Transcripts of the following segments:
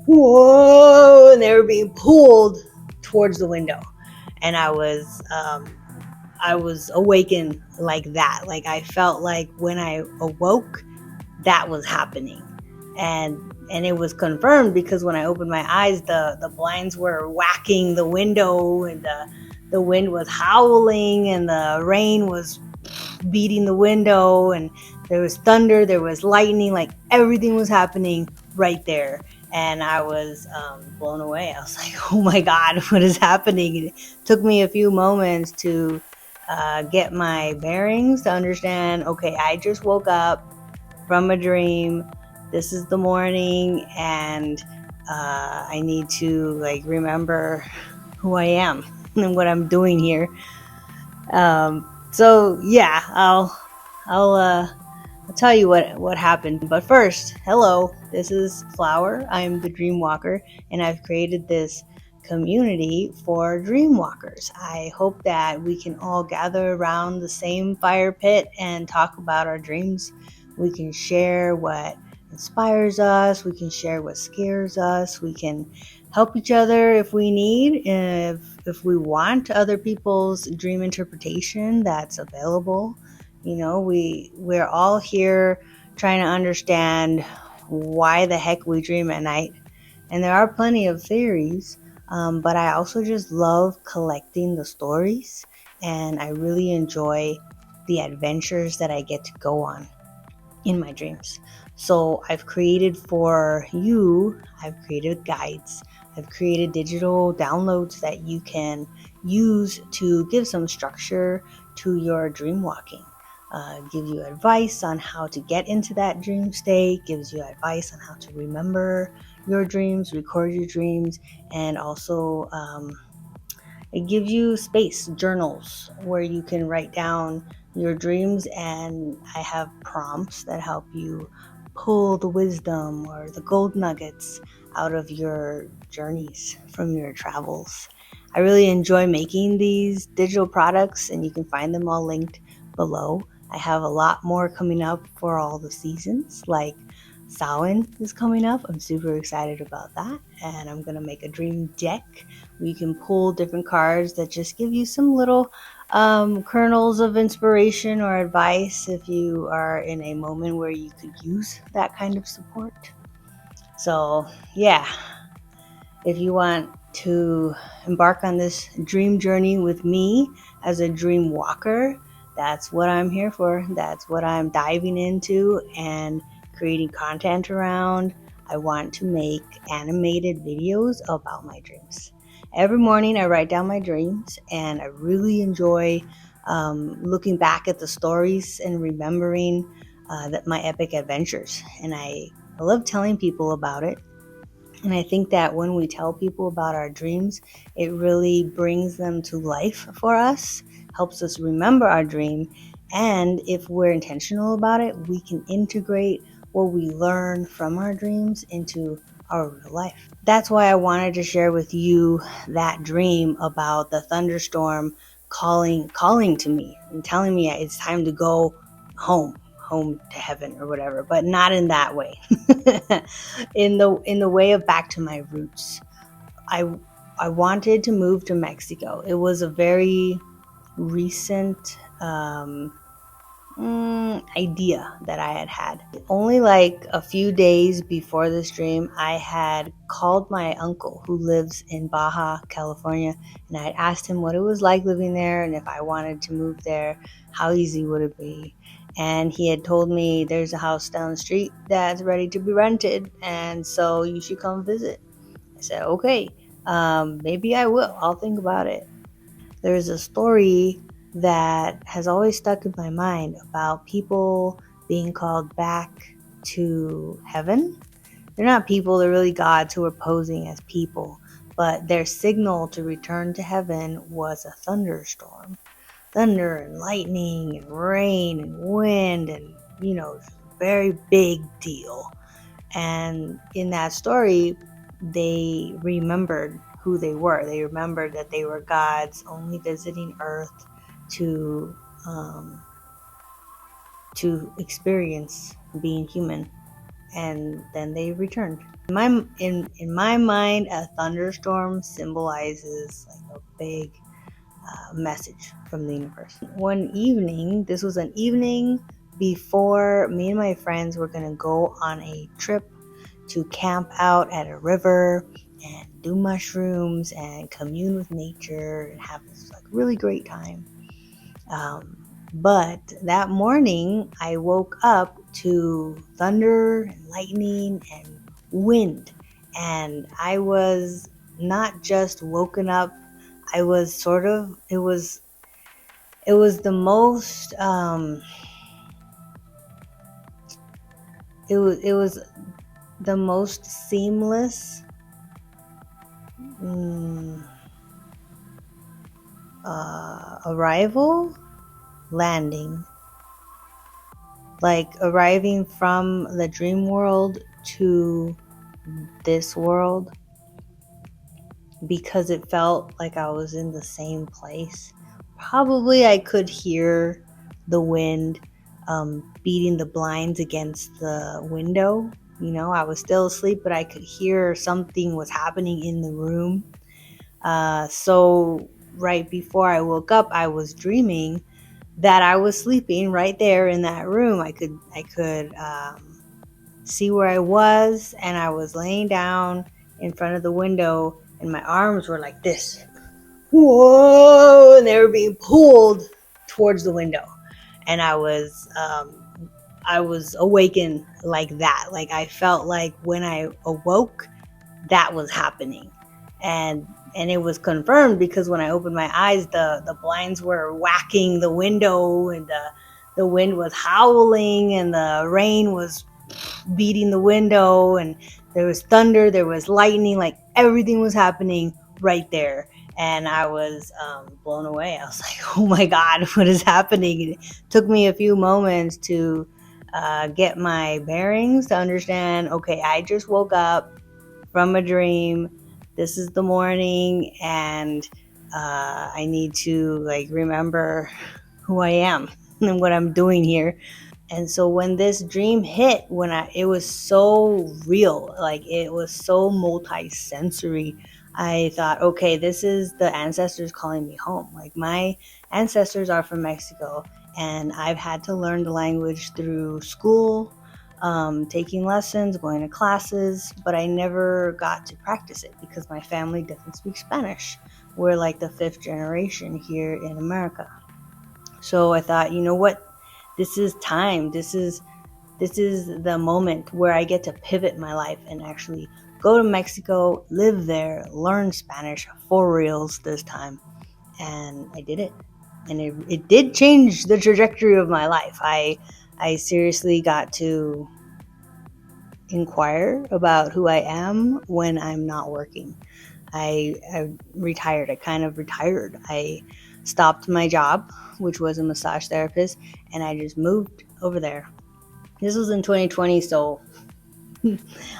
whoa, and they were being pulled towards the window. And I was awakened like that. Like I felt like when I awoke, that was happening. And it was confirmed because when I opened my eyes, the blinds were whacking the window, and the wind was howling, and the rain was beating the window, and there was thunder, there was lightning, like everything was happening right there. And I was blown away. I was like, oh my God, what is happening? And it took me a few moments to get my bearings, to understand, okay, I just woke up from a dream. This is the morning, and I need to like remember who I am and what I'm doing here. So yeah, I'll tell you what happened. But first, hello, this is Flower. I'm the Dream Walker, and I've created this community for Dream Walkers. I hope that we can all gather around the same fire pit and talk about our dreams. We can share what inspires us. We can share what scares us. We can help each other if we need. If we want other people's dream interpretation, that's available. You know, we're all here trying to understand why the heck we dream at night. And there are plenty of theories, but I also just love collecting the stories, and I really enjoy the adventures that I get to go on in my dreams. So I've created for you, I've created guides, I've created digital downloads that you can use to give some structure to your dream walking. Give you advice on how to get into that dream state, gives you advice on how to remember your dreams, record your dreams, and also it gives you space, journals, where you can write down your dreams, and I have prompts that help you pull the wisdom or the gold nuggets out of your journeys from your travels. I really enjoy making these digital products, and you can find them all linked below. I have a lot more coming up for all the seasons, like Samhain is coming up. I'm super excited about that, and I'm going to make a dream deck where you can pull different cards that just give you some little kernels of inspiration or advice if you are in a moment where you could use that kind of support. So, yeah, if you want to embark on this dream journey with me as a dream walker, that's what I'm here for. That's what I'm diving into and creating content around. I want to make animated videos about my dreams. Every morning I write down my dreams, and I really enjoy looking back at the stories and remembering that my epic adventures. And I love telling people about it. And I think that when we tell people about our dreams, it really brings them to life for us, helps us remember our dream. And if we're intentional about it, we can integrate what we learn from our dreams into our real life. That's why I wanted to share with you that dream about the thunderstorm calling to me and telling me it's time to go home to heaven or whatever, but not in that way. In the way of back to my roots. I wanted to move to Mexico. It was a very recent idea that I had. Only like a few days before this dream, I had called my uncle who lives in Baja, California, and I had asked him what it was like living there, and if I wanted to move there, how easy would it be? And he had told me there's a house down the street that's ready to be rented, and so you should come visit. I said, okay, maybe I will. I'll think about it. There's a story that has always stuck in my mind about people being called back to heaven. They're not people, they're really gods who are posing as people, but their signal to return to heaven was a thunderstorm. Thunder and lightning and rain and wind, and very big deal. And in that story, they remembered who they were. They remembered that they were gods only visiting Earth to experience being human. and then they returned. In my mind, a thunderstorm symbolizes like a big message from the universe. One evening, this was an evening before me and my friends were gonna go on a trip to camp out at a river and do mushrooms and commune with nature and have this like really great time. But that morning, I woke up to thunder and lightning and wind, and I was not just woken up. I was sort of. It was the most. It was the most seamless arrival, landing, like arriving from the dream world to this world, because it felt like I was in the same place. Probably I could hear the wind beating the blinds against the window. I was still asleep, but I could hear something was happening in the room. So right before I woke up, I was dreaming that I was sleeping right there in that room. I could see where I was, and I was laying down in front of the window, and my arms were like this. Whoa! And they were being pulled towards the window, and I was awakened like that. Like I felt like when I awoke, that was happening, and it was confirmed because when I opened my eyes, the blinds were whacking the window, and the wind was howling, and the rain was beating the window, and there was thunder, there was lightning, like everything was happening right there. And I was blown away. I was like, oh my God, what is happening? It took me a few moments to get my bearings to understand, okay, I just woke up from a dream. This is the morning, and I need to like remember who I am and what I'm doing here. And so when this dream hit, it was so real, like it was so multi-sensory. I thought, okay, this is the ancestors calling me home. Like my ancestors are from Mexico, and I've had to learn the language through school, taking lessons, going to classes, but I never got to practice it because my family doesn't speak Spanish. We're like the fifth generation here in America. So I thought, you know what? This is time. This is the moment where I get to pivot my life and actually go to Mexico, live there, learn Spanish for reals this time. And I did it. And it did change the trajectory of my life. I seriously got to inquire about who I am when I'm not working. I retired. I kind of retired. I stopped my job, which was a massage therapist, and I just moved over there. This was in 2020, so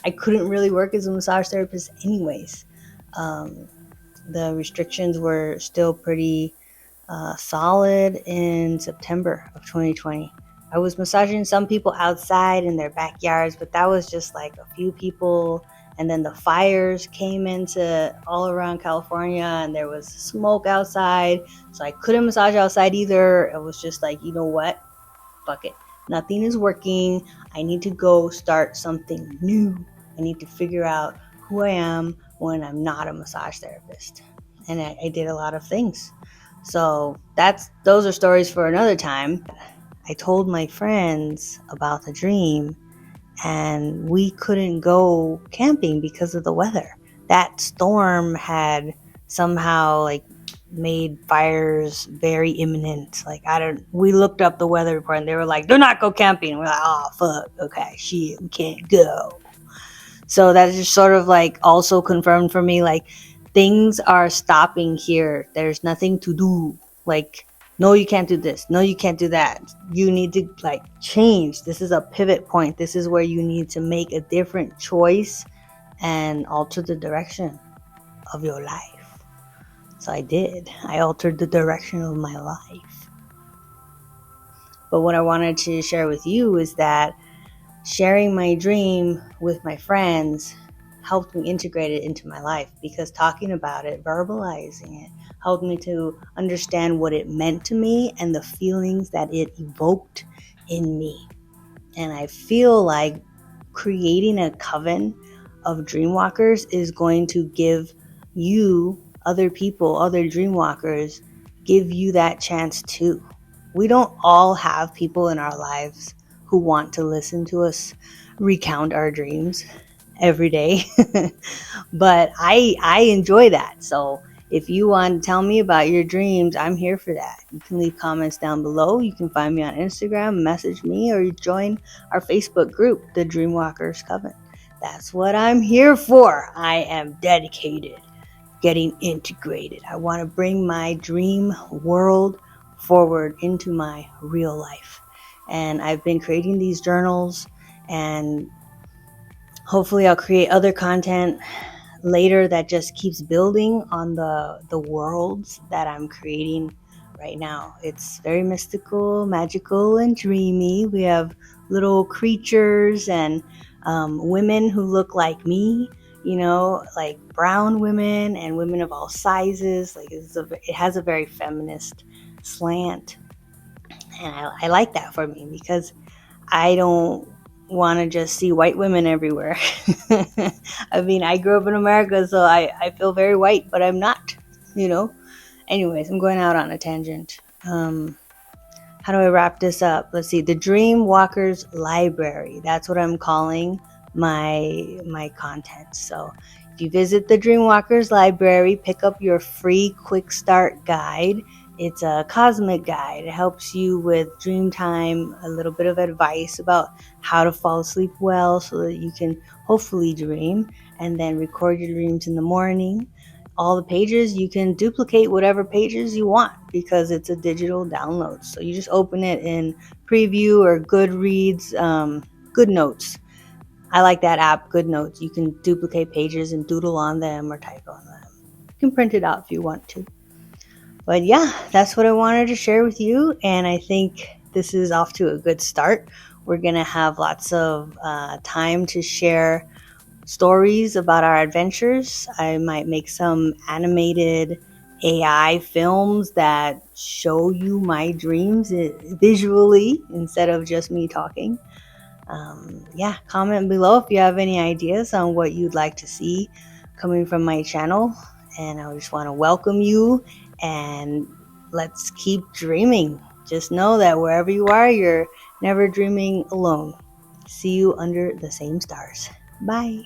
I couldn't really work as a massage therapist anyways. The restrictions were still pretty solid in September of 2020. I was massaging some people outside in their backyards, but that was just like a few people. And then the fires came into all around California, and there was smoke outside. So I couldn't massage outside either. It was just like, you know what? Fuck it. Nothing is working. I need to go start something new. I need to figure out who I am when I'm not a massage therapist. And I did a lot of things. So those are stories for another time. I told my friends about the dream, and we couldn't go camping because of the weather. That storm had somehow like made fires very imminent. Like we looked up the weather report, and they were like, "Do not go camping." We're like, "Oh fuck, okay, shit, we can't go." So that just sort of like also confirmed for me, like things are stopping here. There's nothing to do. Like, no, you can't do this. No, you can't do that. You need to like change. This is a pivot point. This is where you need to make a different choice and alter the direction of your life. So I did. I altered the direction of my life. But what I wanted to share with you is that sharing my dream with my friends helped me integrate it into my life, because talking about it, verbalizing it, helped me to understand what it meant to me and the feelings that it evoked in me. And I feel like creating a coven of dreamwalkers is going to give you, other people, other dreamwalkers, give you that chance too. We don't all have people in our lives who want to listen to us recount our dreams every day. But I enjoy that. So if you want to tell me about your dreams, I'm here for that. You can leave comments down below. You can find me on Instagram, message me, or join our Facebook group, the Dream Walkers Coven. That's what I'm here for. I am dedicated, getting integrated. I want to bring my dream world forward into my real life. And I've been creating these journals, and hopefully I'll create other content later that just keeps building on the worlds that I'm creating right now. It's very mystical, magical, and dreamy. We have little creatures and women who look like me, like brown women and women of all sizes. Like it has a very feminist slant, and I like that for me, because I don't want to just see white women everywhere. I mean, I grew up in America, so I feel very white, but I'm not, you know. Anyways, I'm going out on a tangent. How do I wrap this up? Let's see. The Dream Walkers Library. That's what I'm calling my content. So if you visit the Dream Walkers Library, pick up your free quick start guide. It's a cosmic guide. It helps you with dream time, a little bit of advice about how to fall asleep well so that you can hopefully dream, and then record your dreams in the morning. All the pages, you can duplicate whatever pages you want because it's a digital download. So you just open it in Preview or Goodreads, GoodNotes. I like that app, GoodNotes. You can duplicate pages and doodle on them or type on them. You can print it out if you want to. But yeah, that's what I wanted to share with you. And I think this is off to a good start. We're going to have lots of time to share stories about our adventures. I might make some animated AI films that show you my dreams visually instead of just me talking. Comment below if you have any ideas on what you'd like to see coming from my channel. And I just want to welcome you, and let's keep dreaming. Just know that wherever you are, you're never dreaming alone. See you under the same stars. Bye.